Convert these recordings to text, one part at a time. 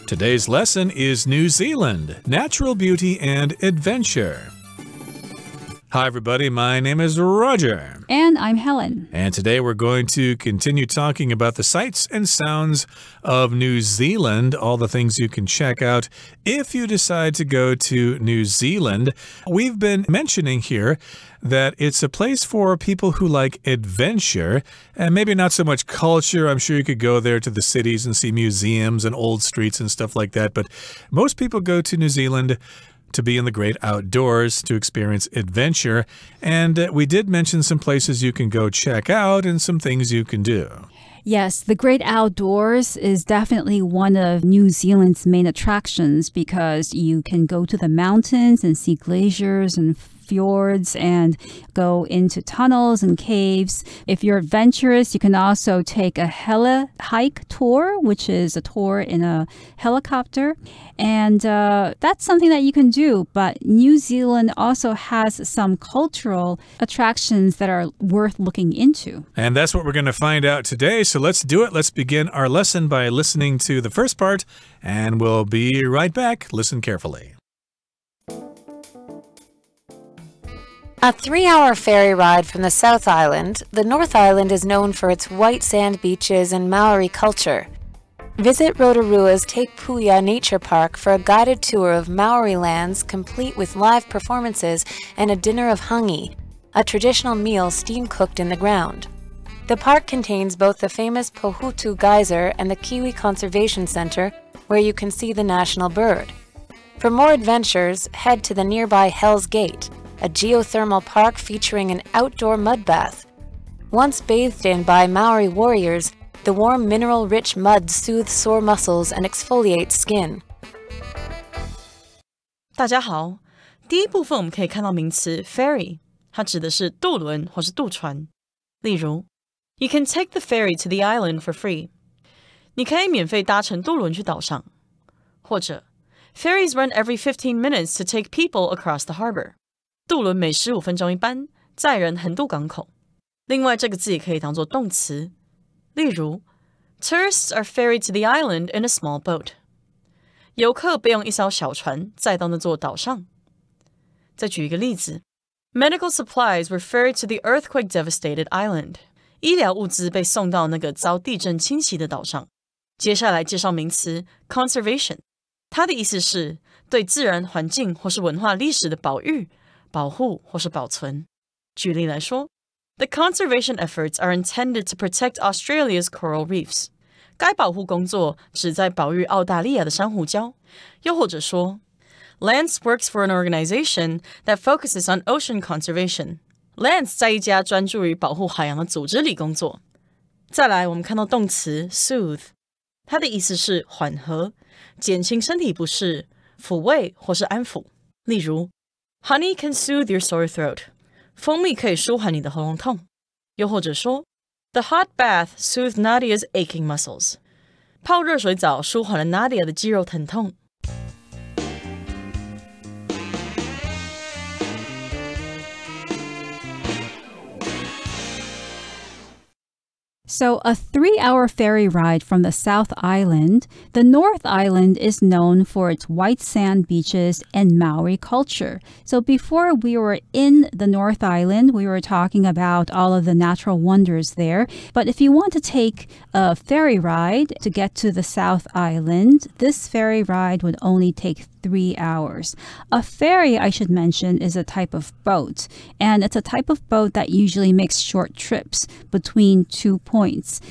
Today's lesson is New Zealand, Natural Beauty and Adventure. Hi, everybody. My name is Roger. And I'm Helen. And today we're going to continue talking about the sights and sounds of New Zealand, all the things you can check out if you decide to go to New Zealand. We've been mentioning here that it's a place for people who like adventure and maybe not so much culture. I'm sure you could go there to the cities and see museums and old streets and stuff like that. But most people go to New Zealand to be in the great outdoors, to experience adventure. And we did mention some places you can go check out and some things you can do. Yes, the great outdoors is definitely one of New Zealand's main attractions because you can go to the mountains and see glaciers and fjords and go into tunnels and caves. If you're adventurous, you can also take a hike tour, which is a tour in a helicopter. And that's something that you can do. But New Zealand also has some cultural attractions that are worth looking into. And that's what we're going to find out today. So let's do it. Let's begin our lesson by listening to the first part. And we'll be right back. Listen carefully. A 3-hour ferry ride from the South Island, the North Island is known for its white sand beaches and Maori culture. Visit Rotorua's Te Puia Nature Park for a guided tour of Maori lands complete with live performances and a dinner of hangi, a traditional meal steam-cooked in the ground. The park contains both the famous Pohutu Geyser and the Kiwi Conservation Center, where you can see the national bird. For more adventures, head to the nearby Hell's Gate, a geothermal park featuring an outdoor mud bath. Once bathed in by Maori warriors, the warm mineral-rich mud soothes sore muscles and exfoliates skin. 大家好，第一部分我们可以看到名词 ferry， 它指的是渡轮或是渡船。例如 You can take the ferry to the island for free. 你可以免费搭乘渡轮去岛上。或者 Ferries run every 15 minutes to take people across the harbor. 渡轮每15分钟一班，载人横渡港口。另外，这个字也可以当作动词。例如 Tourists are ferried to the island in a small boat. 游客被用一艘小船载到那座岛上。再举一个例子 Medical supplies were ferried to the earthquake-devastated island. 医疗物资被送到那个遭地震侵袭的岛上。接下来介绍名词 conservation， 它的意思是对自然环境或是文化历史的保育、保护或是保存。举例来说 The conservation efforts are intended to protect Australia's coral reefs. 该保护工作旨在保育澳大利亚的珊瑚礁。又或者说 Lance works for an organization that focuses on ocean conservation. Lance 在一家专注于保护海洋的组织里工作。再来，我们看到动词 soothe， 它的意思是缓和、减轻身体不适、抚慰或是安抚。例如Honey can soothe your sore throat. 蜂蜜可以舒缓你的喉咙痛。又或者说 The hot bath soothed Nadia's aching muscles. 泡热水澡舒缓了 Nadia 的肌肉疼痛。So a 3-hour ferry ride from the South Island, the North Island is known for its white sand beaches and Maori culture. So before we were in the North Island, we were talking about all of the natural wonders there. But if you want to take a ferry ride to get to the South Island, this ferry ride would only take 3 hours. A ferry, I should mention, is a type of boat, and it's a type of boat that usually makes short trips between 2 points.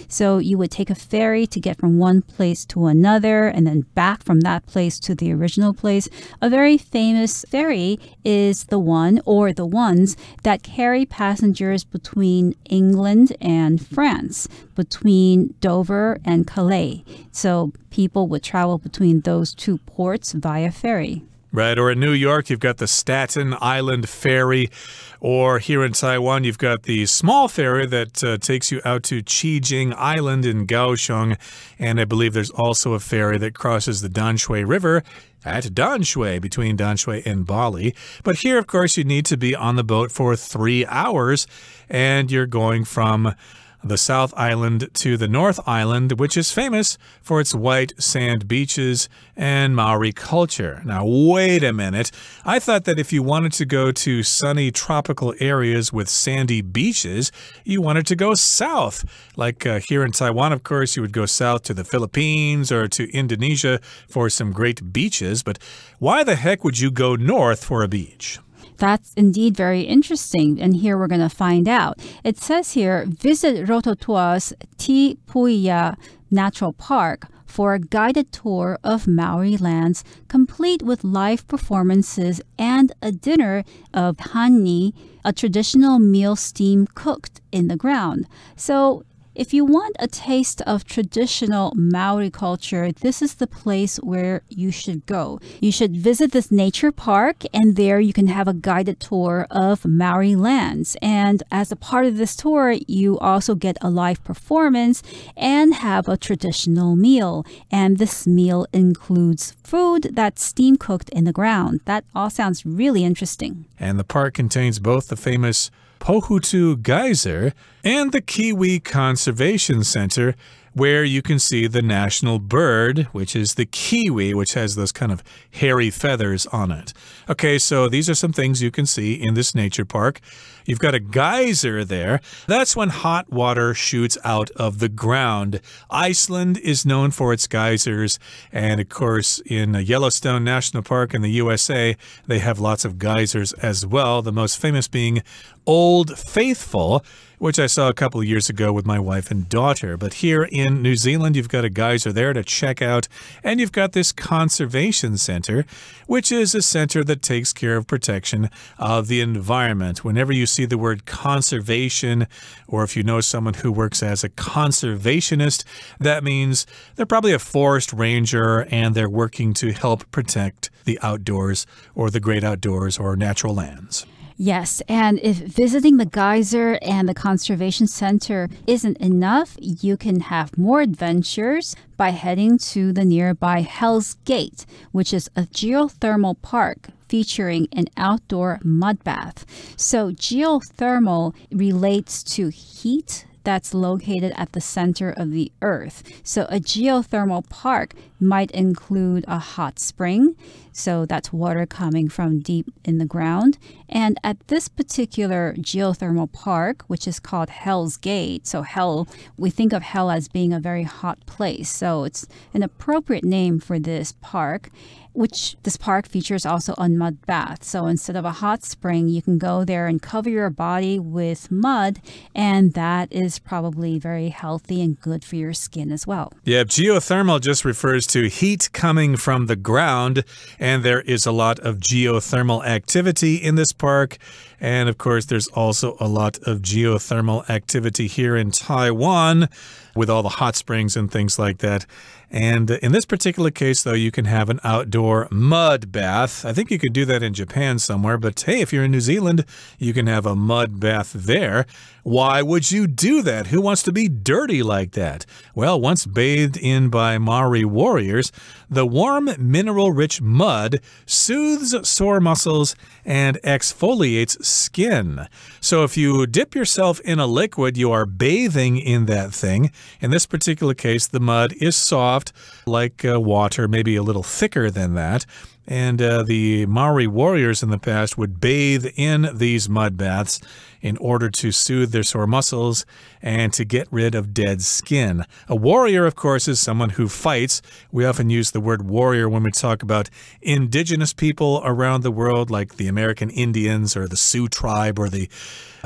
So you would take a ferry to get from one place to another and then back from that place to the original place. A very famous ferry is the one or the ones that carry passengers between England and France, between Dover and Calais. So people would travel between those two ports via ferry. Right, or in New York, you've got the Staten Island Ferry, or here in Taiwan, you've got the small ferry that takes you out to Qijing Island in Kaohsiung, and I believe there's also a ferry that crosses the Danshui River at Danshui, between Danshui and Bali. But here, of course, you need to be on the boat for 3 hours, and you're going from the South Island to the North Island, which is famous for its white sand beaches and Maori culture. Now, wait a minute. I thought that if you wanted to go to sunny tropical areas with sandy beaches, you wanted to go south. Like here in Taiwan, of course, you would go south to the Philippines or to Indonesia for some great beaches. But why the heck would you go north for a beach? That's indeed very interesting, and here we're going to find out. It says here, visit Rototua's Te Puia Natural Park for a guided tour of Maori lands, complete with live performances and a dinner of hani, a traditional meal steam cooked in the ground. So, if you want a taste of traditional Maori culture, this is the place where you should go. You should visit this nature park, and there you can have a guided tour of Maori lands. And as a part of this tour, you also get a live performance and have a traditional meal. And this meal includes food that's steam cooked in the ground. That all sounds really interesting. And the park contains both the famous Pohutu Geyser and the Kiwi Conservation Center, where you can see the national bird, which is the kiwi, which has those kind of hairy feathers on it. Okay, so these are some things you can see in this nature park. You've got a geyser there. That's when hot water shoots out of the ground. Iceland is known for its geysers. And of course, in Yellowstone National Park in the USA, they have lots of geysers as well. The most famous being Old Faithful, which I saw a couple of years ago with my wife and daughter. But here in New Zealand, you've got a geyser there to check out. And you've got this conservation center, which is a center that takes care of protection of the environment. Whenever you see the word conservation, or if you know someone who works as a conservationist, that means they're probably a forest ranger and they're working to help protect the outdoors or the great outdoors or natural lands. Yes, and if visiting the geyser and the conservation center isn't enough, you can have more adventures by heading to the nearby Hell's Gate, which is a geothermal park featuring an outdoor mud bath. So geothermal relates to heat that's located at the center of the earth. So a geothermal park might include a hot spring. So that's water coming from deep in the ground. And at this particular geothermal park, which is called Hell's Gate, so hell, we think of hell as being a very hot place. So it's an appropriate name for this park, which this park features also a mud bath. So instead of a hot spring, you can go there and cover your body with mud, and that is probably very healthy and good for your skin as well. Yeah, geothermal just refers to heat coming from the ground, and there is a lot of geothermal activity in this park. And of course, there's also a lot of geothermal activity here in Taiwan with all the hot springs and things like that. And in this particular case, though, you can have an outdoor mud bath. I think you could do that in Japan somewhere. But hey, if you're in New Zealand, you can have a mud bath there. Why would you do that? Who wants to be dirty like that? Well, once bathed in by Maori warriors, the warm, mineral-rich mud soothes sore muscles and exfoliates skin. So if you dip yourself in a liquid, you are bathing in that thing. In this particular case, the mud is soft, like water, maybe a little thicker than that. And the Maori warriors in the past would bathe in these mud baths in order to soothe their sore muscles and to get rid of dead skin. A warrior, of course, is someone who fights. We often use the word warrior when we talk about indigenous people around the world, like the American Indians or the Sioux tribe or the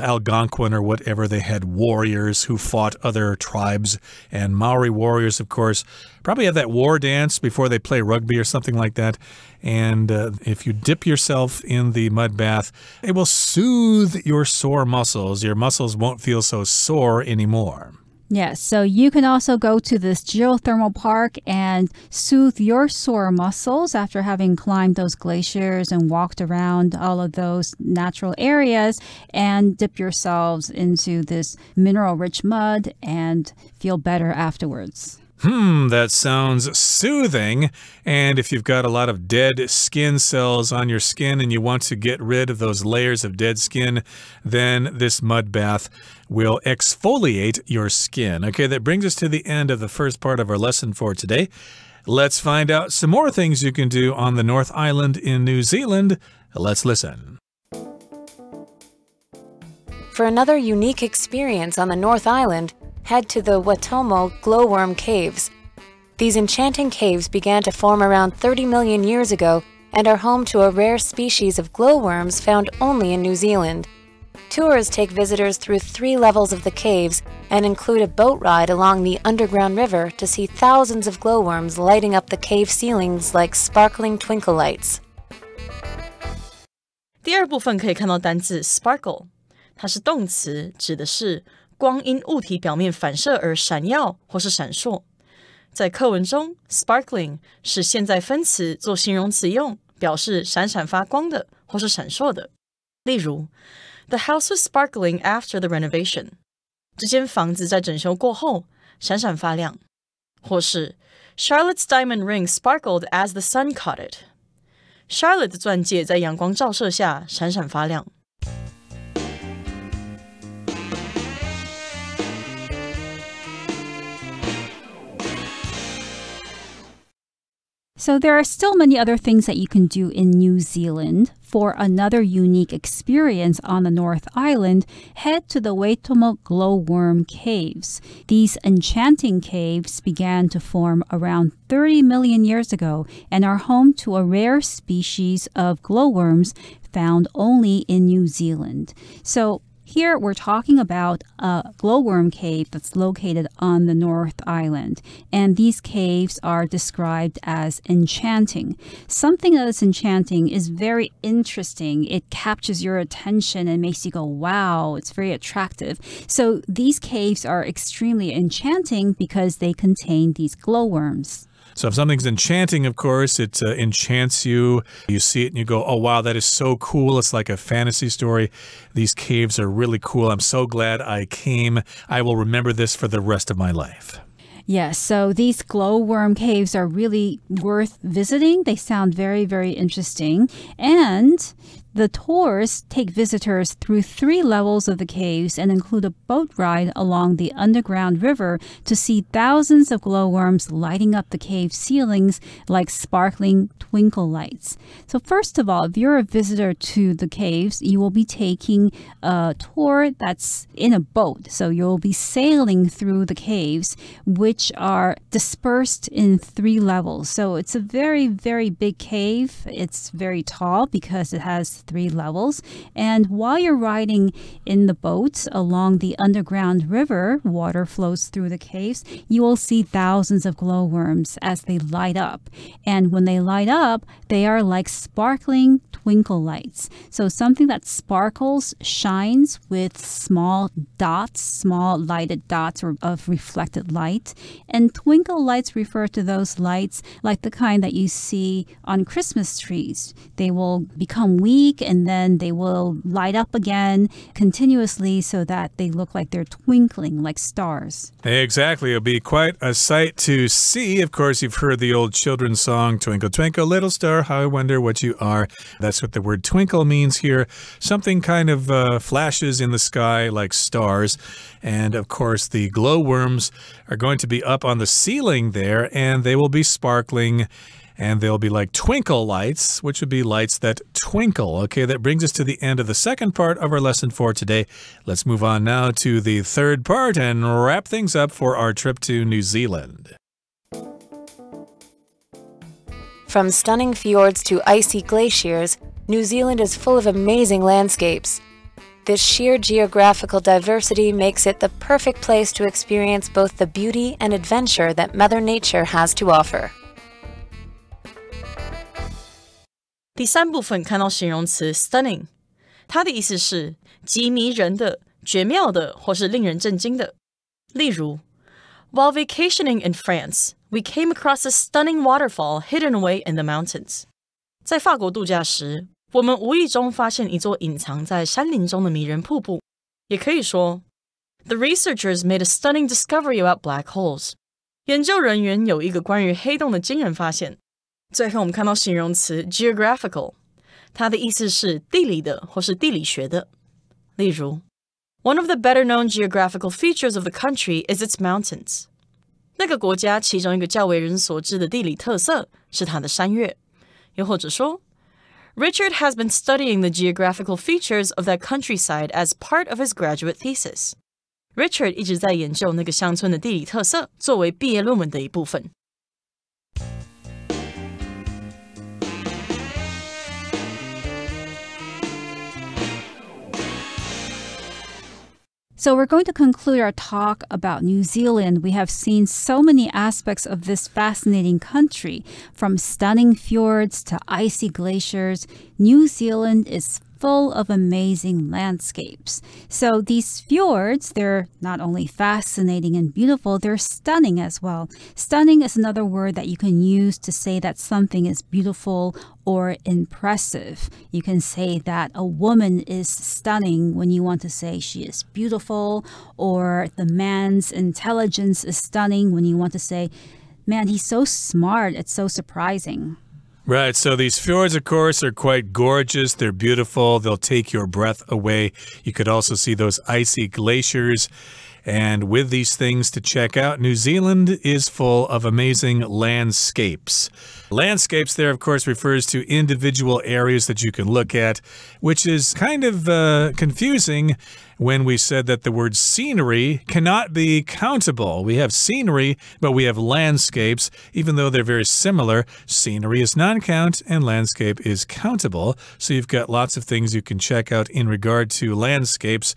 Algonquin or whatever. They had warriors who fought other tribes. And Maori warriors, of course, probably have that war dance before they play rugby or something like that. And if you dip yourself in the mud bath, it will soothe your sore muscles. Your muscles won't feel so sore anymore. Yes, so you can also go to this geothermal park and soothe your sore muscles after having climbed those glaciers and walked around all of those natural areas, and dip yourselves into this mineral-rich mud and feel better afterwards. That sounds soothing. And if you've got a lot of dead skin cells on your skin and you want to get rid of those layers of dead skin, then this mud bath will exfoliate your skin. Okay, that brings us to the end of the first part of our lesson for today. Let's find out some more things you can do on the North Island in New Zealand. Let's listen. For another unique experience on the North Island, head to the Watomo glowworm caves. These enchanting caves began to form around 30 million years ago and are home to a rare species of glowworms found only in New Zealand. Tours take visitors through 3 levels of the caves and include a boat ride along the underground river to see thousands of glowworms lighting up the cave ceilings like sparkling twinkle lights. 第二部分可以看到单字 sparkle， 它是动词，指的是光因物体表面反射而闪耀或是闪烁。在课文中 sparkling 是现在分词做形容词用，表示闪闪发光的或是闪烁的。例如 The house was sparkling after the renovation. 这间房子在整修过后闪闪发亮。或是 Charlotte's diamond ring sparkled as the sun caught it. Charlotte 的钻戒在阳光照射下闪闪发亮。So there are still many other things that you can do in New Zealand. For another unique experience on the North Island, head to the Watomo glowworm caves. These enchanting caves began to form around 30 million years ago and are home to a rare species of glowworms found only in New Zealand. So here we're talking about a glowworm cave that's located on the North Island, and these caves are described as enchanting. Something that is enchanting is very interesting. It captures your attention and makes you go, wow, it's very attractive. So these caves are extremely enchanting because they contain these glowworms. So if something's enchanting, of course, it enchants you. You see it and you go, oh, wow, that is so cool. It's like a fantasy story. These caves are really cool. I'm so glad I came. I will remember this for the rest of my life. Yes, so these glowworm caves are really worth visiting. They sound very, very interesting. And the tours take visitors through 3 levels of the caves and include a boat ride along the underground river to see thousands of glowworms lighting up the cave ceilings like sparkling twinkle lights. So first of all, if you're a visitor to the caves, you will be taking a tour that's in a boat. So you'll be sailing through the caves, which are dispersed in 3 levels. So it's a very, very big cave. It's very tall because it has 3 levels. And while you're riding in the boat along the underground river, water flows through the caves, you will see thousands of glowworms as they light up. And when they light up, they are like sparkling twinkle lights. So something that sparkles, shines with small dots, small lighted dots of reflected light. And twinkle lights refer to those lights like the kind that you see on Christmas trees. They will become weak and then they will light up again continuously so that they look like they're twinkling like stars. Exactly. It'll be quite a sight to see. Of course, you've heard the old children's song, Twinkle, Twinkle, Little Star, How I Wonder What You Are. That's what the word twinkle means here. Something kind of flashes in the sky like stars. And of course, the glowworms are going to be up on the ceiling there, and they will be sparkling. And they'll be like twinkle lights, which would be lights that twinkle. Okay, that brings us to the end of the second part of our lesson for today. Let's move on now to the third part and wrap things up for our trip to New Zealand. From stunning fjords to icy glaciers, New Zealand is full of amazing landscapes. This sheer geographical diversity makes it the perfect place to experience both the beauty and adventure that Mother Nature has to offer. 第3部分看到形容词 stunning， 它的意思是极迷人的、绝妙的或是令人震惊的。例如 While vacationing in France, we came across a stunning waterfall hidden away in the mountains. 在法国度假时，我们无意中发现一座隐藏在山林中的迷人瀑布。也可以说 The researchers made a stunning discovery about black holes. 研究人员有一个关于黑洞的惊人发现。最后我们看到形容词 geographical， 它的意思是地理的或是地理学的。例如 One of the better known geographical features of the country is its mountains. 那个国家其中一个较为人所知的地理特色是它的山岳。又或者说Richard has been studying the geographical features of that countryside as part of his graduate thesis. Richard 一直在研究那个乡村的地理特色，作为毕业论文的一部分。So we're going to conclude our talk about New Zealand. We have seen so many aspects of this fascinating country, from stunning fjords to icy glaciers. New Zealand is full of amazing landscapes. So these fjords, they're not only fascinating and beautiful, they're stunning as well. Stunning is another word that you can use to say that something is beautiful or impressive. You can say that a woman is stunning when you want to say she is beautiful, or the man's intelligence is stunning when you want to say, man, he's so smart, it's so surprising. Right, so these fjords, of course, are quite gorgeous. They're beautiful. They'll take your breath away. You could also see those icy glaciers. And with these things to check out, New Zealand is full of amazing landscapes. Landscapes there, of course, refers to individual areas that you can look at, which is kind of confusing when we said that the word scenery cannot be countable. We have scenery, but we have landscapes. Even though they're very similar, scenery is non-count and landscape is countable. So you've got lots of things you can check out in regard to landscapes.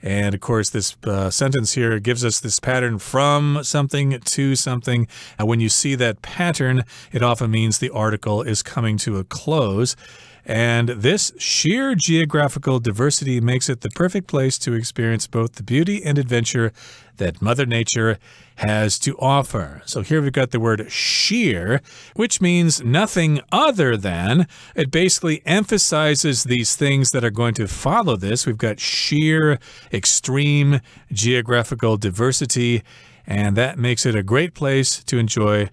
And, of course, this sentence here gives us this pattern from something to something. When you see that pattern, it often means the article is coming to a close. And this sheer geographical diversity makes it the perfect place to experience both the beauty and adventure that Mother Nature has to offer. So here we've got the word sheer, which means nothing other than. It basically emphasizes these things that are going to follow this. We've got sheer, extreme geographical diversity, and that makes it a great place to enjoy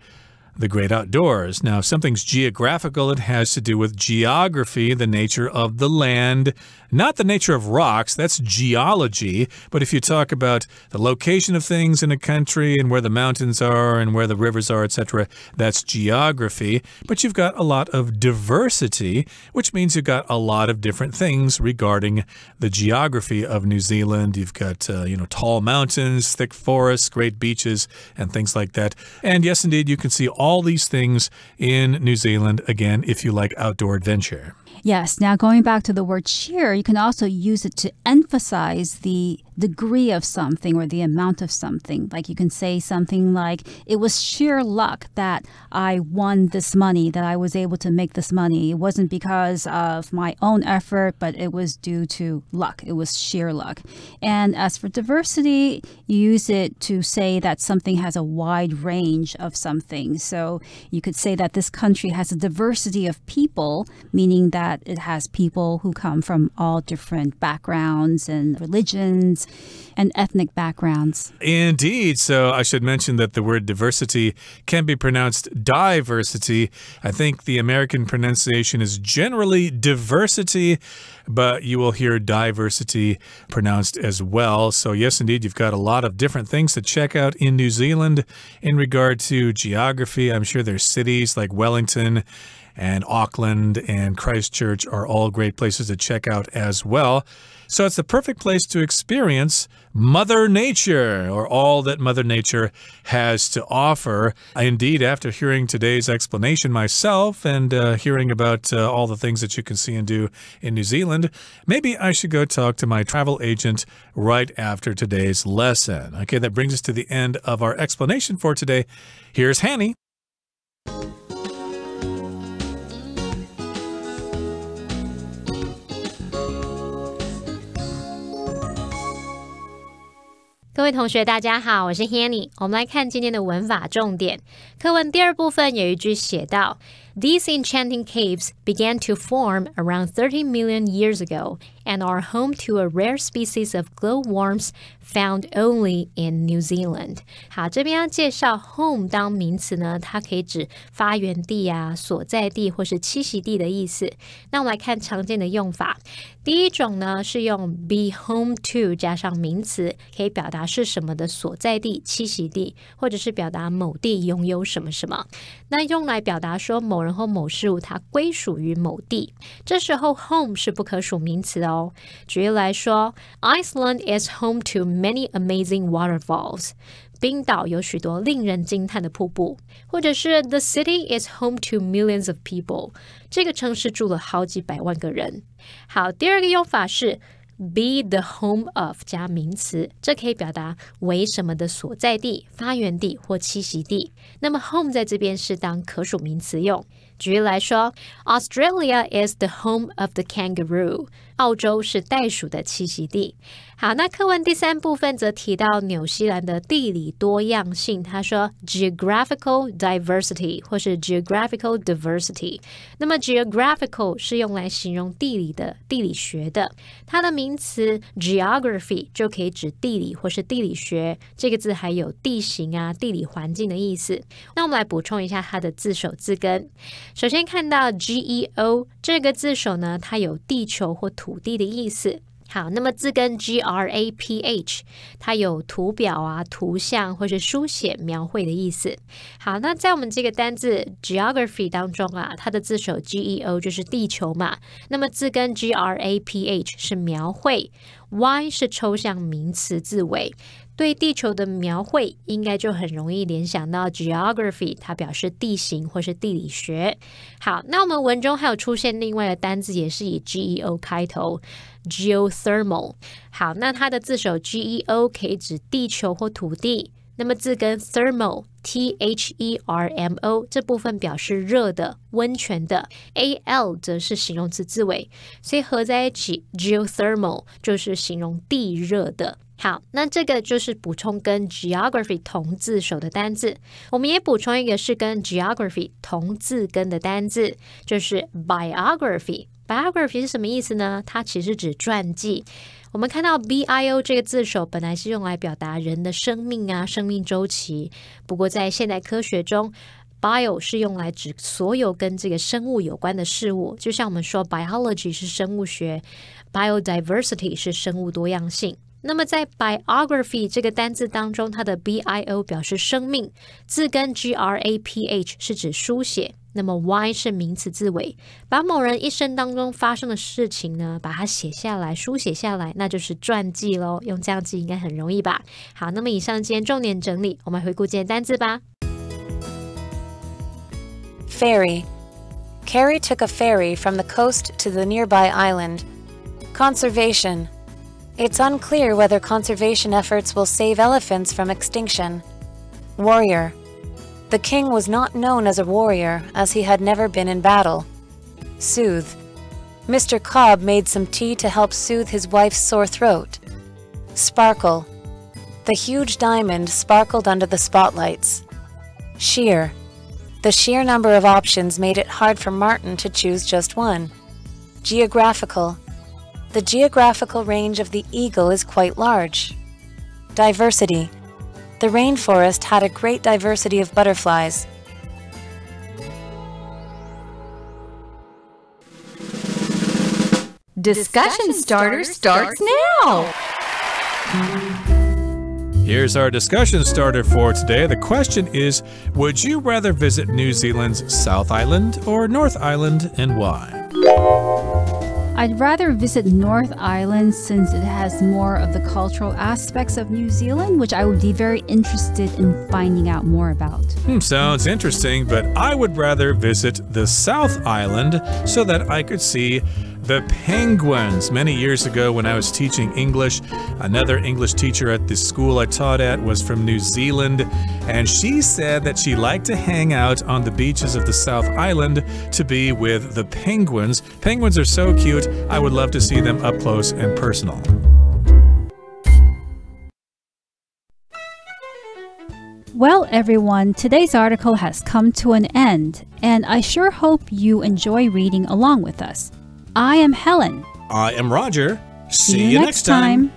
the great outdoors. Now, if something's geographical, it has to do with geography, the nature of the land, not the nature of rocks. That's geology. But if you talk about the location of things in a country and where the mountains are and where the rivers are, etc., that's geography. But you've got a lot of diversity, which means you've got a lot of different things regarding the geography of New Zealand. You've got, tall mountains, thick forests, great beaches, and things like that. And yes, indeed, you can see all these things in New Zealand, again, if you like outdoor adventure. Yes. Now, going back to the word sheer, you can also use it to emphasize the degree of something or the amount of something. Like you can say something like, it was sheer luck that I won this money, that I was able to make this money. It wasn't because of my own effort, but it was due to luck. It was sheer luck. And as for diversity, you use it to say that something has a wide range of something. So you could say that this country has a diversity of people, meaning that it has people who come from all different backgrounds and religions and ethnic backgrounds. Indeed. So I should mention that the word diversity can be pronounced diversity. I think the American pronunciation is generally diversity, but you will hear diversity pronounced as well. So yes, indeed, you've got a lot of different things to check out in New Zealand in regard to geography. I'm sure there's cities like Wellington and Auckland and Christchurch are all great places to check out as well. So it's the perfect place to experience Mother Nature, or all that Mother Nature has to offer. Indeed, after hearing today's explanation myself and hearing about all the things that you can see and do in New Zealand, maybe I should go talk to my travel agent right after today's lesson. Okay, that brings us to the end of our explanation for today. Here's Hanny. 各位同学大家好，我是 Hanny。 我们来看今天的文法重点。课文第二部分有一句写到 These enchanting caves began to form around 30 million years ago and are home to a rare species of glowworms found only in New Zealand. 好，这边要介绍 home 当名词呢，它可以指发源地啊、所在地或是栖息地的意思。那我们来看常见的用法。第一种呢是用 be home to 加上名词，可以表达是什么的所在地、栖息地，或者是表达某地拥有什么什么。那用来表达说某人或某事物它归属于某地，这时候 home 是不可数名词哦。举例来说 Iceland is home to many amazing waterfalls. 冰岛有许多令人惊叹的瀑布，或者是 The city is home to millions of people. 这个城市住了好几百万个人。好，第二个用法是be the home of 加名词，这可以表达为什么的所在地、发源地或栖息地。那么 home 在这边是当可数名词用。举例来说 Australia is the home of the kangaroo. 澳洲是袋鼠的栖息地。好，那课文第三部分则提到纽西兰的地理多样性，他说 geographical diversity 或是 geographical diversity。那么 geographical 是用来形容地理的、地理学的，它的名词 geography 就可以指地理或是地理学，这个字还有地形啊、地理环境的意思。那我们来补充一下它的字首字根。首先看到 geo 这个字首呢，它有地球或土地的意思。好，那么字根 graph 它有图表啊、图像或是书写、描绘的意思。好，那在我们这个单字 geography 当中啊，它的字首 geo 就是地球嘛，那么字根 graph 是描绘， y 是抽象名词字尾，对地球的描绘应该就很容易联想到 geography， 它表示地形或是地理学。好，那我们文中还有出现另外的单字也是以 geo 开头， geothermal。 好，那它的字首 geo 可以指地球或土地，那么字根 thermal thermo 这部分表示热的、温泉的， al 则是形容词字尾，所以合在一起 geothermal 就是形容地热的。好，那这个就是补充跟 geography 同字首的单字。我们也补充一个是跟 geography 同字根的单字，就是 biography。Biography 是什么意思呢？它其实指传记。我们看到 bio 这个字首本来是用来表达人的生命啊、生命周期，不过在现代科学中bio 是用来指所有跟这个生物有关的事物，就像我们说 biology 是生物学， biodiversity 是生物多样性。那么在 biography 这个单字当中，它的 bio 表示生命，字根 graph 是指书写，那么 y 是名词字尾，把某人一生当中发生的事情呢，把它写下来、书写下来，那就是传记咯。用这样记应该很容易吧？好，那么以上今天重点整理，我们回顾今天单字吧。Ferry. Carrie took a ferry from the coast to the nearby island. Conservation. It's unclear whether conservation efforts will save elephants from extinction. Warrior. The king was not known as a warrior, as he had never been in battle. Soothe. Mr. Cobb made some tea to help soothe his wife's sore throat. Sparkle. The huge diamond sparkled under the spotlights. Sheer. The sheer number of options made it hard for Martin to choose just one. Geographical. The geographical range of the eagle is quite large. Diversity. The rainforest had a great diversity of butterflies. Discussion starter starts now! Here's our discussion starter for today. The question is, would you rather visit New Zealand's South Island or North Island, and why? I'd rather visit North Island since it has more of the cultural aspects of New Zealand, which I would be very interested in finding out more about. Sounds interesting, but I would rather visit the South Island so that I could see the penguins. Many years ago when I was teaching English, another English teacher at the school I taught at was from New Zealand, and she said that she liked to hang out on the beaches of the South Island to be with the penguins. Penguins are so cute, I would love to see them up close and personal. Well, everyone, today's article has come to an end, and I sure hope you enjoy reading along with us. I am Helen. I am Roger. See you next time.